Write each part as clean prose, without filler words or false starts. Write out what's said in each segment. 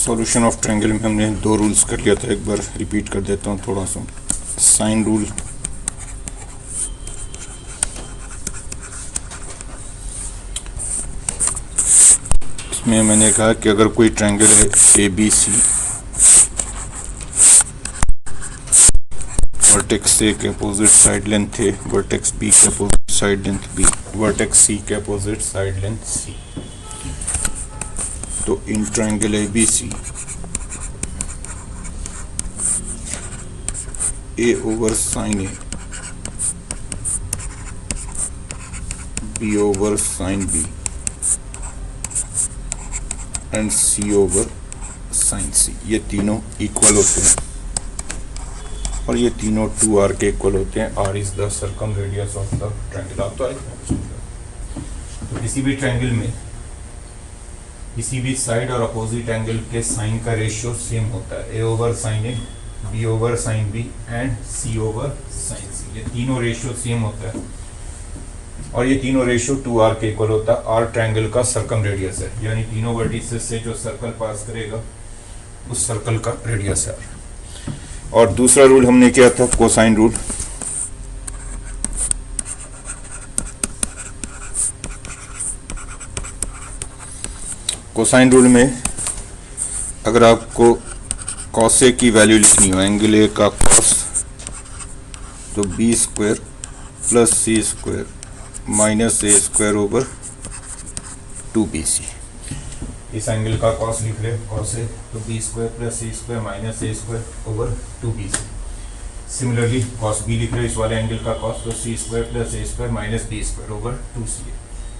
Solution of triangle में हमने दो रूल्स कर लिया था, एक बार रिपीट कर देता हूँ थोड़ा सा। साइन रूल, इसमें मैंने कहा कि अगर कोई ट्रायंगल है ए बी सी, वर्टेक्स ए के opposite side length A, vertex B के opposite side length B, vertex C के अपोजिट साइड लेंथ सी, तो in triangle A B C A over sine A, B over sine B and C over sine C, ये तीनों equal होते हैं और ये तीनों 2r के इक्वल होते हैं। r is the circum radius of the triangle. आप तो किसी भी ट्रायंगल में किसी भी साइड और अपोजिट एंगल के साइन का रेशियो सेम होता है, a over sine A, b over sine B and c over sine C, ये तीनों रेशियो सेम होता है और ये तीनों रेशियो 2r के इक्वल होता है। r ट्रायंगल का सर्कम रेडियस है, यानी तीनों वर्टिसेस से जो सर्कल पास करेगा उस सर्कल का रेडियस है r। और दूसरा रूल हमने किया था कोसाइन रूल। कोसाइन रूल में अगर आपको कॉस ए की वैल्यू लिखनी हो, एंगल ए का कॉस, तो B square plus C square minus A square over 2bc। इस एंगल का कॉस लिख रहे कॉस ए, तो B square plus C square minus A square over 2bc। Similarly cos B लिख रहे इस वाले एंगल का कॉस, तो C square plus A square minus B square over 2ca।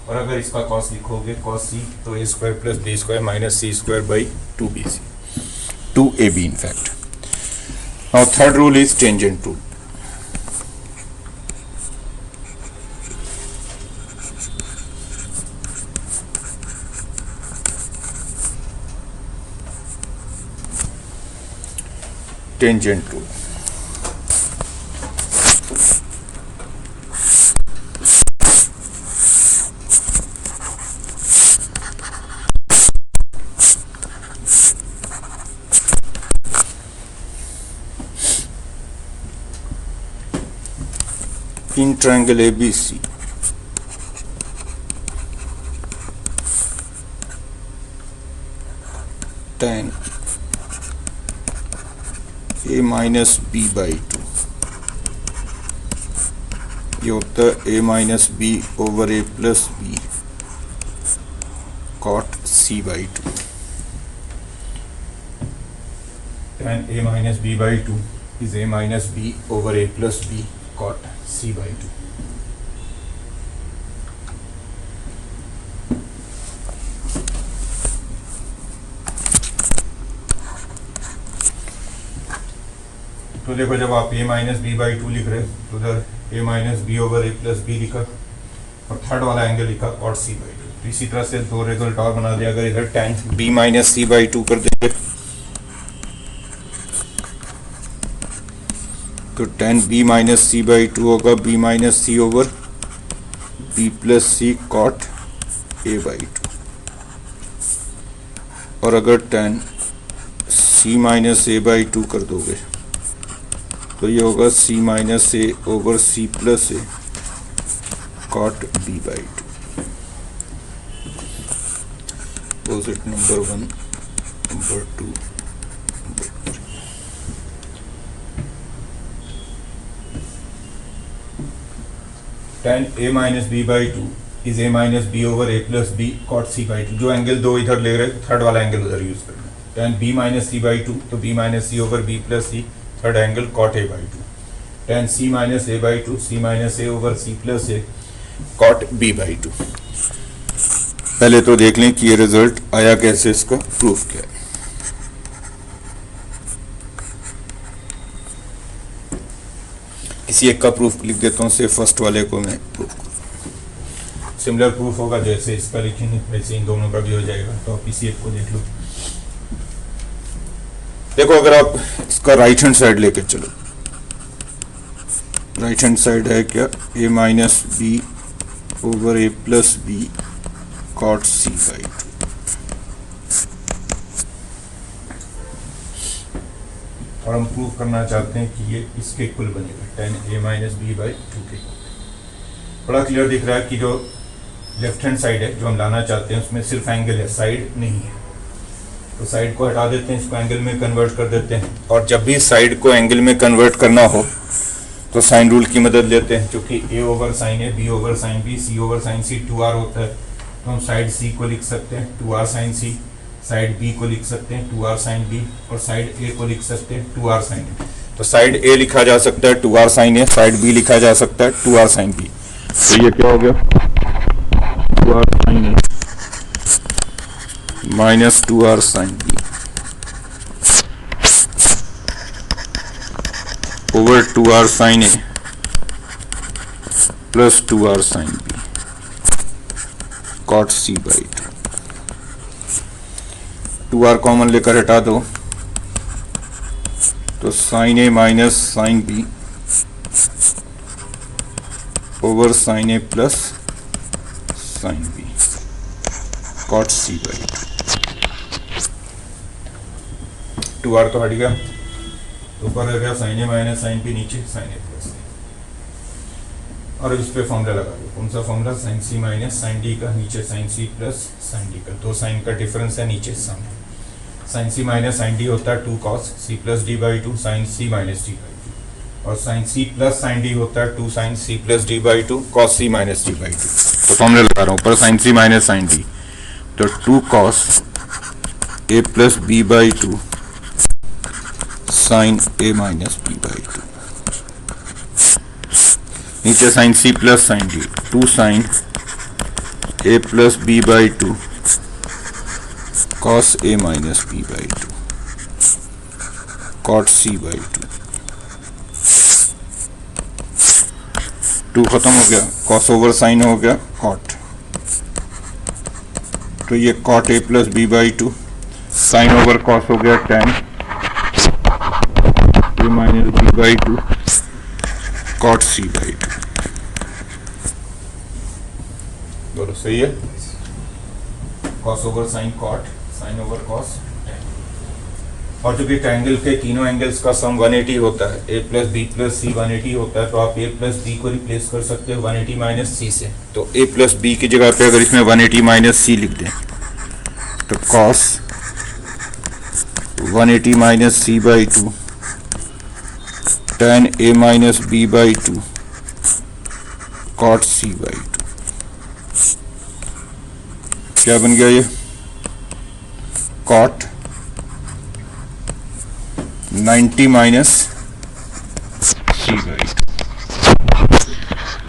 और अगर इसका कॉस लिखोगे कॉस सी, तो A square plus B square minus C square by 2bc, 2ab in fact. Now third rule is tangent rule. Tangent rule. In triangle ABC, tan a minus b by 2, ये होता है a minus b over a plus b cot c by 2। tan a minus b by 2 is a minus b over a plus b cot c by 2। तो देखो, जब आप a minus B by 2 लिख रहे तो उधर a minus B over a plus B लिखा और थर्ड वाला एंगल लिखा cot c बाई 2। तो इसी तरह से दो रिजल्ट और बना दिया। अगर इधर tan b minus c by 2 कर देंगे तो tan b minus C by 2 होगा b minus C over b plus C cot a by 2। और अगर tan c minus a by 2 कर दोगे तो ये होगा c minus a over c plus a cot b by 2। Opposite number 1, number 2, tan a minus B by 2 is a minus B over a plus b cot c by 2। जो angle दो इधर ले रहे थर्ड वाला angle उधर use करना है। tan b minus C by 2, तो b minus C over b plus C, third angle cot a by 2। tan c minus a by 2, c minus a over c plus a cot b by 2। पहले तो देख लें कि ये result आया कैसे, इसका प्रूफ क्या है। किसी एक का प्रूफ लिख देता हूँ, से फर्स्ट वाले को मैं प्रूफ करूँ। सिमिलर प्रूफ होगा जैसे इसका लिखेंगे वैसे इन दोनों का भी हो जाएगा। तो आप किसी एक को देख लो। देखो, अगर आप इसका राइट हैंड साइड लेके चलो, राइट हैंड साइड है क्या, a minus B over a plus B cot c by 2। और हम प्रूव करना चाहते हैं कि ये इसके इक्वल बनेगा, tan a minus B by 2 के। बड़ा क्लियर दिख रहा है कि जो लेफ्ट हैंड साइड है जो हम लाना चाहते हैं उसमें सिर्फ एंगल है, साइड नहीं है। तो साइड को हटा देते हैं, इसको एंगल में कन्वर्ट कर देते हैं। और जब भी साइड को एंगल में कन्वर्ट करना हो तो साइन रूल की मदद लेते हैं, क्योंकि a over sine A, b over sine B, c over sine C 2r होता है। तो हम साइड c को लिख सकते हैं 2r sign c, side b को लिख सकते हैं 2r साइन b, और साइड a को लिख सकते हैं 2r साइन a। तो साइड a लिखा जा सकता है 2r sine a, side b लिखा जा सकता है 2r साइन b। तो ये क्या हो गया, 2r sine a minus 2r sine b over 2r sine a plus 2r sine b cot c by 2। 2r common लेकर हटा दो तो sine a minus sine b over sine a plus sine b cot c by 2। 2r तो हट गया, ऊपर रह गया sine A minus sine B, नीचे साइन ए प्लस ए। और इस पे फॉर्मूला लगा दो, कौन सा formula, sign C minus sine D का, नीचे sine C plus sine D का। दो साइन का डिफरेंस है, नीचे सम है। Sine C minus sine D होता है 2 cos C plus D by 2 sine C minus D by 2, और sine C plus sine D होता है 2 sine C plus D by 2 cos C minus D by 2। तो formula लगा रहा हूँ, ऊपर sine C minus sine D, तो 2 cos A plus B by 2 sine A minus B by 2, नीचे sine C plus sine D 2 sine A plus B by 2 cos A minus B by 2 cot C by 2 खत्म हो गया, cos over sign हो गया cot. तो ये cot A plus B by 2, sine over cos हो गया tan A minus B by 2 cot C by 2। दोनों सही है, cos over sine cot, sine over cos. और चूंकि ट्रायंगल के तीनों एंगल्स का सम 180 होता है, a प्लस बी प्लस सी 180 होता है, तो आप a प्लस बी को रिप्लेस कर सकते हो 180 माइनस सी से। तो a प्लस बी की जगह पे अगर इसमें 180 माइनस सी लिख दें तो cos 180 minus C by 2 tan a minus B by 2 cot C by 2। क्या बन गया ये, cot 90 minus C by 2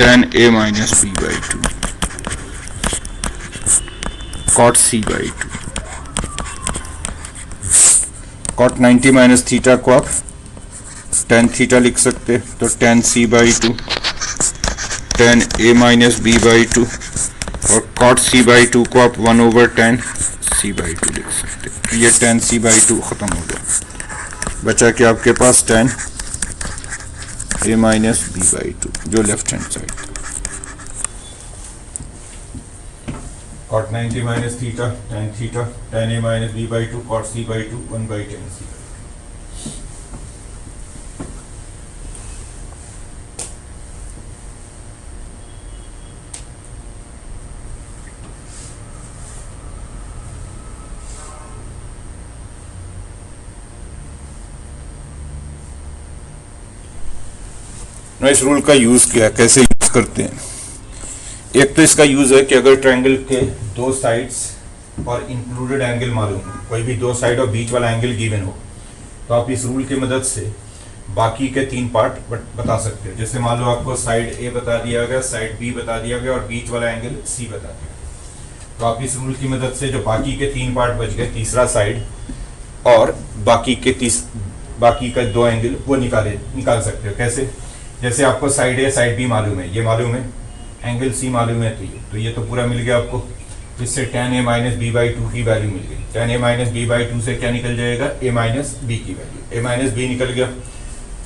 tan a minus B by 2 cot C by 2। Cot 90 minus theta को आप tan थीटा लिख सकते, तो tan c by 2 tan a minus B by 2, और cot c बाई 2 को आप 1 ओवर tan c बाई 2 लिख सकते। तो ये tan c बाई 2 खत्म हो गया, बचा कि आपके पास tan a minus B by 2 जो left hand side. cot 90 minus theta tan a minus B by 2 cot c by 2 1 by tan c। इस रूल का यूज क्या है, कैसे यूज करते हैं। एक तो इसका यूज है कि अगर ट्रायंगल के दो साइड्स और इंक्लूडेड एंगल मालूम हो, कोई भी दो साइड और बीच वाला एंगल गिवन हो, तो आप इस रूल की मदद से बाकी के 3 पार्ट बता सकते हो। जैसे मान लो आपको साइड ए बता दिया गया, साइड बी बता दिया गया और बीच वाला एंगल सी बता दिया गया, तो आप इस रूल की मदद से जो बाकी के 3 पार्ट बच गए, तीसरा साइड और बाकी का 2 एंगल वो निकाल सकते हो। कैसे, जैसे आपको साइड ए साइड बी मालूम है, ये मालूम है, एंगल सी मालूम है, तो ये तो पूरा मिल गया आपको। इससे tan a minus B by 2 की वैल्यू मिल गई। tan a minus B by 2 से क्या निकल जाएगा, a माइनस बी की वैल्यू। a माइनस बी निकल गया।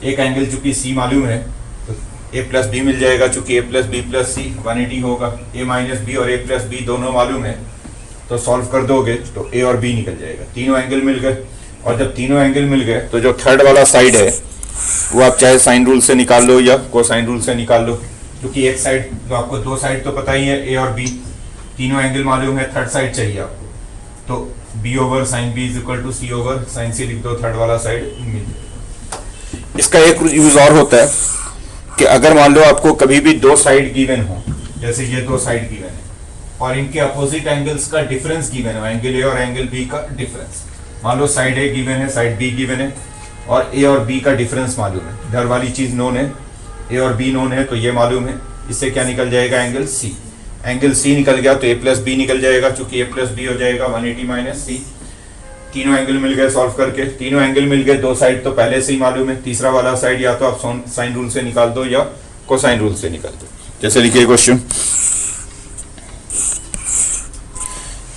एक एंगल चूंकि c मालूम है तो a प्लस बी मिल जाएगा, चूंकि a प्लस बी प्लस सी 180 होगा। a माइनस बी और a प्लस बी दोनों मालूम है, तो सॉल्व कर दोगे तो a और b निकल जाएगा, तीनों एंगल मिल गए। और जब तीनों एंगल मिल गए तो जो थर्ड वाला साइड है वो आप चाहे साइन रूल से निकाल लो या कोसाइन रूल से निकाल लो, क्योंकि एक साइड तो आपको, दो साइड तो पता ही है ए और बी, तीनों एंगल मालूम है, थर्ड साइड चाहिए आपको, तो B over sine B is equal to C over sine C लिख दो, थर्ड वाला साइड मिल जाए। इसका एक यूज और होता है कि अगर मान लो आपको कभी भी दो साइड गिवन हो, जैसे ये दो साइड गिवन है और इनके अपोजिट एंगल्स का डिफरेंस गिवन हो, एंगल ए और एंगल बी का डिफरेंस, मान लो साइड ए गिवन है, साइड बी गिवन है और ए और बी का डिफरेंस मालूम है, इधर वाली चीज नोन है, ए और बी नोन है, तो ये मालूम है, इससे क्या निकल जाएगा, एंगल सी। एंगल सी निकल गया तो ए प्लस बी निकल जाएगा, चूंकि ए प्लस बी हो जाएगा 180 माइनस सी। तीनों एंगल मिल गए सॉल्व करके, तीनों एंगल मिल गए, दो साइड तो पहले से ही मालूम है, तीसरा वाला साइड या तो आप साइन रूल से निकाल दो या कोसाइन रूल से निकाल दो। जैसे लिखिए question,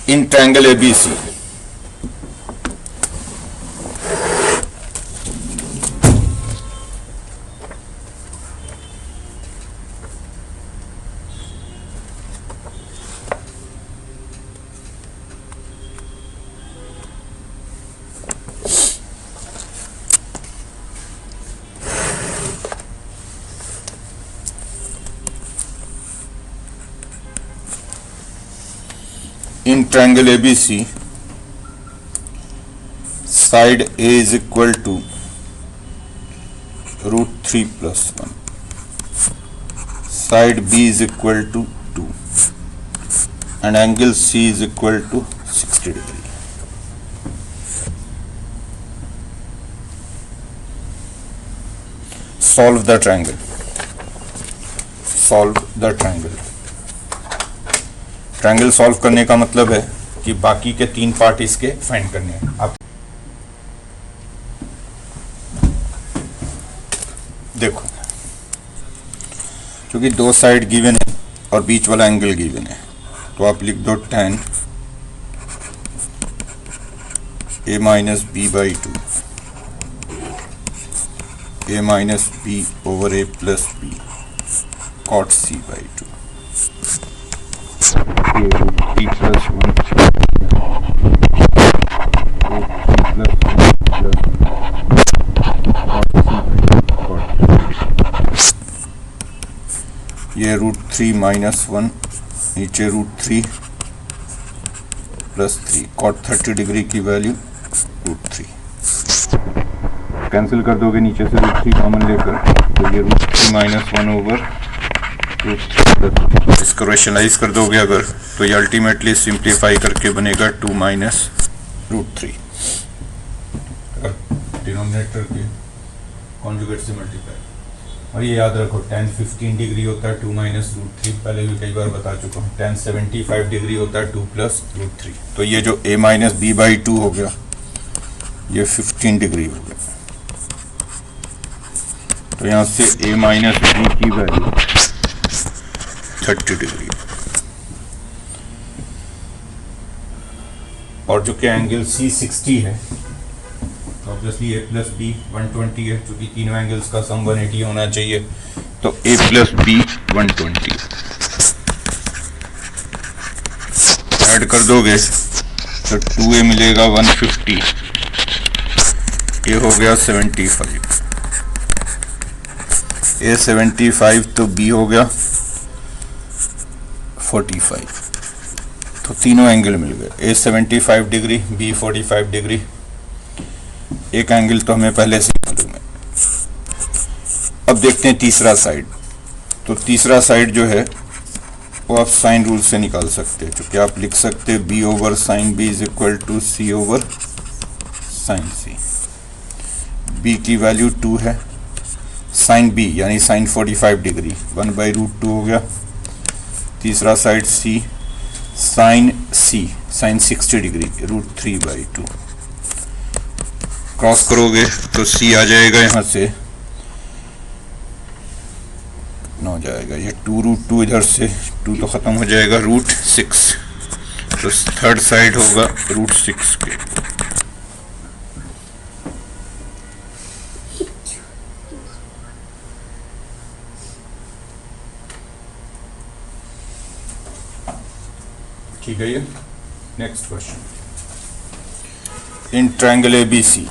in triangle ABC in triangle ABC side A is equal to root 3 plus 1, side B is equal to 2 and angle C is equal to 60 degree. Solve the triangle. Solve the triangle. Triangle solve करने का मतलब है कि बाकी के तीन part इसके find करने हैं। आप देखो, क्योंकि दो साइड गिवन है और बीच वाला एंगल गिवन है, तो आप लिख दो tan a minus B by two a minus B over a plus B cot c by two p plus 1 ये रूट 3 माइनस 1 नीचे रूट 3 प्लस 3 cot 30 डिग्री की वैल्यू रूट 3 कैंसिल कर दोगे नीचे से रूट 3 कॉमन लेकर, तो ये रूट 3 माइनस 1 ओवर रूट 3, इसको रेशनलाइज कर दोगे अगर, तो ये अल्टीमेटली सिंप्लीफाई करके बनेगा 2 माइनस रूट 3, डिनोमिनेटर के कॉन्जुगेट से मल्टीप्लाई। और ये याद रखो tan 15 डिग्री होता है 2 माइनस रूट 3, पहले भी कई बार बता चुका हूँ। tan 75 डिग्री होता है 2 प्लस रूट 3, तो ये जो a माइनस बी बाई 2 हो गया ये 15 डिग्री हो गया, तो यहाँ से a माइनस बी की वैल्यू 30 डिग्री। और जो कि एंगल C 60 है, तो ऑब्वियसली a प्लस बी 120 है, क्योंकि तीनों एंगल्स का सम 180 होना चाहिए, तो a प्लस बी 120 ऐड कर दोगे तो 2a मिलेगा 150, a हो गया 75, a 75 तो b हो गया 45, तो तीनों एंगल मिल गए, a 75 डिग्री b 45 डिग्री, एक एंगल तो हमें पहले से मालूम है। अब देखते हैं तीसरा साइड, तो तीसरा साइड जो है वो आप साइन रूल से निकाल सकते हैं, क्योंकि आप लिख सकते हैं b over sine b is equal to c over sine c, b की वैल्यू 2 है, साइन b यानी साइन 45 डिग्री 1 बाई रूट 2 हो गया, तीसरा side c sine c sine 60 degree root 3 by 2, cross करोगे तो c आ जाएगा, यहाँ से कितना हो जाएगा, ये 2 रूट 2 इधर से 2 तो ख़त्म हो जाएगा, रूट 6, तो थर्ड साइड होगा रूट 6 के। ठीक है, ये next question, in triangle ABC.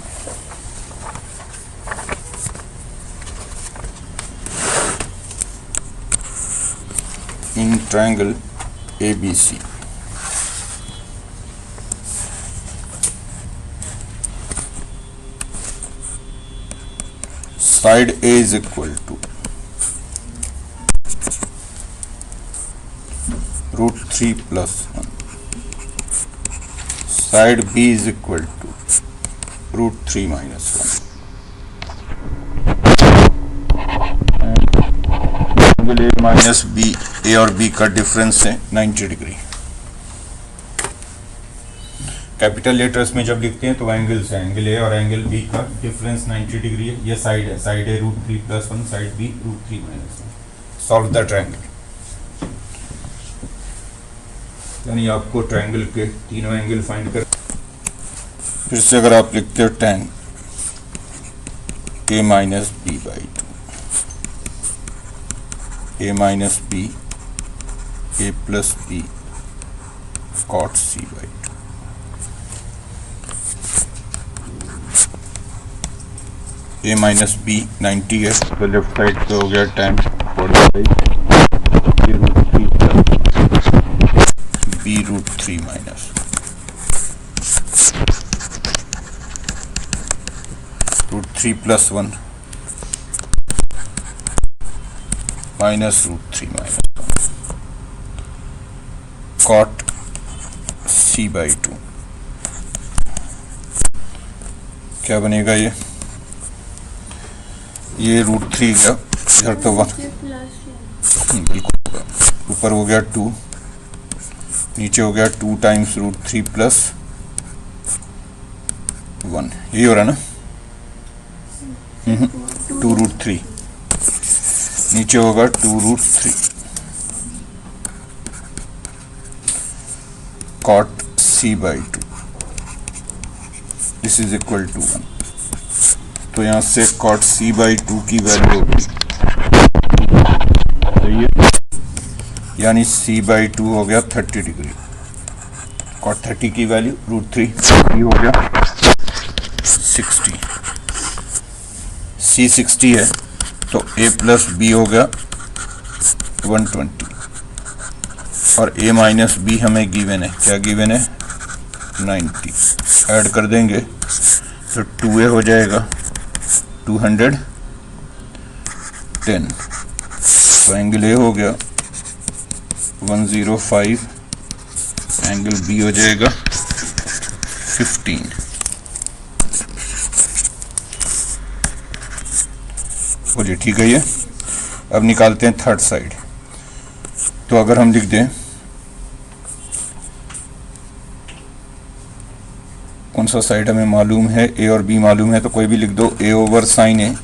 In triangle ABC, side A is equal to root 3 plus 1. Side B is equal to root 3 minus 1. Angle A minus B, A और B का difference है 90 degree. Capital letters में जब लिखते हैं तो angles है, angle A और एंगल B का डिफरेंस 90 डिग्री है। ये साइड है, side A root 3 plus 1, side B root 3 minus 1। Solve the triangle, यानी आपको ट्रायंगल के तीनों एंगल फाइंड कर। फिर से अगर आप लिखते हो tan A minus B by 2, A minus B, A plus B cot C by 2। A minus B 90 है तो लेफ्ट साइड पे हो गया tan 45 root 3 plus B root 3 minus root 3 plus 1 minus root 3 minus 1 cot C by 2। क्या बनेगा ये root 3 का इधर तो 1 बिल्कुल, ऊपर हो गया 2, नीचे हो गया 2 टाइम्स रूट 3 प्लस 1, यही हो रहा ना। 2 रूट 3, नीचे होगा 2 root 3 cot C by 2, this is equal to 1। तो यहाँ से cot C बाई 2 की वैल्यू होगी, सही है, यानी C बाई 2 हो गया 30 डिग्री। cot 30 की वैल्यू रूट 3 हो गया 60। C 60 है तो A प्लस B हो गया 120 और A माइनस B हमें गिवन है, क्या गिवन है 90। ऐड कर देंगे तो 2A हो जाएगा 210। तो एंगल A हो गया 105, एंगल B हो जाएगा 15। बोलिए ठीक है ये। अब निकालते हैं थर्ड साइड। तो अगर हम लिख दें, कौन सा साइड हमें मालूम है, ए और बी मालूम है, तो कोई भी लिख दो। ए ओवर साइन ए,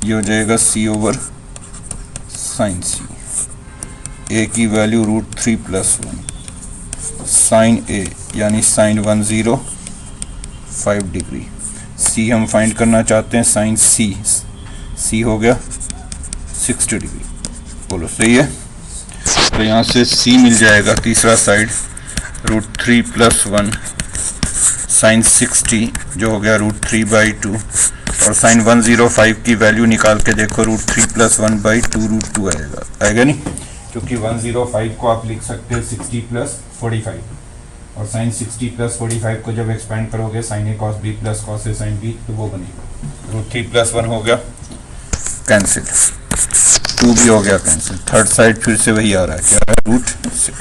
ये हो जाएगा सी ओवर साइन सी। ए की वैल्यू रूट 3 प्लस 1 साइन ए, यानी साइन 105 डिग्री। सी हम फाइंड करना चाहते हैं साइन सी, सी हो गया 60 डिग्री। बोलो सही है। तो यहाँ से सी मिल जाएगा तीसरा साइड रूट 3 प्लस 1 साइन 60, जो हो गया रूट 3 बाई 2, और साइन 105 की वैल्यू निकाल के देखो, रूट 3 प्लस 1 बाई 2 रूट 2 आएगा, आएगा नहीं, क्योंकि 105 को आप लिख सकते हैं 60 प्लस 45, और साइन 60 प्लस 45 को जब एक्सपेंड करोगे sign A cos B plus cos A sine B, तो वो बनेगा रूट 3 प्लस 1 हो गया कैंसिल, 2 भी हो गया कैंसिल। थर्ड साइड फिर से वही आ रहा है, क्या है रूट 6।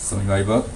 समझ में आई बात।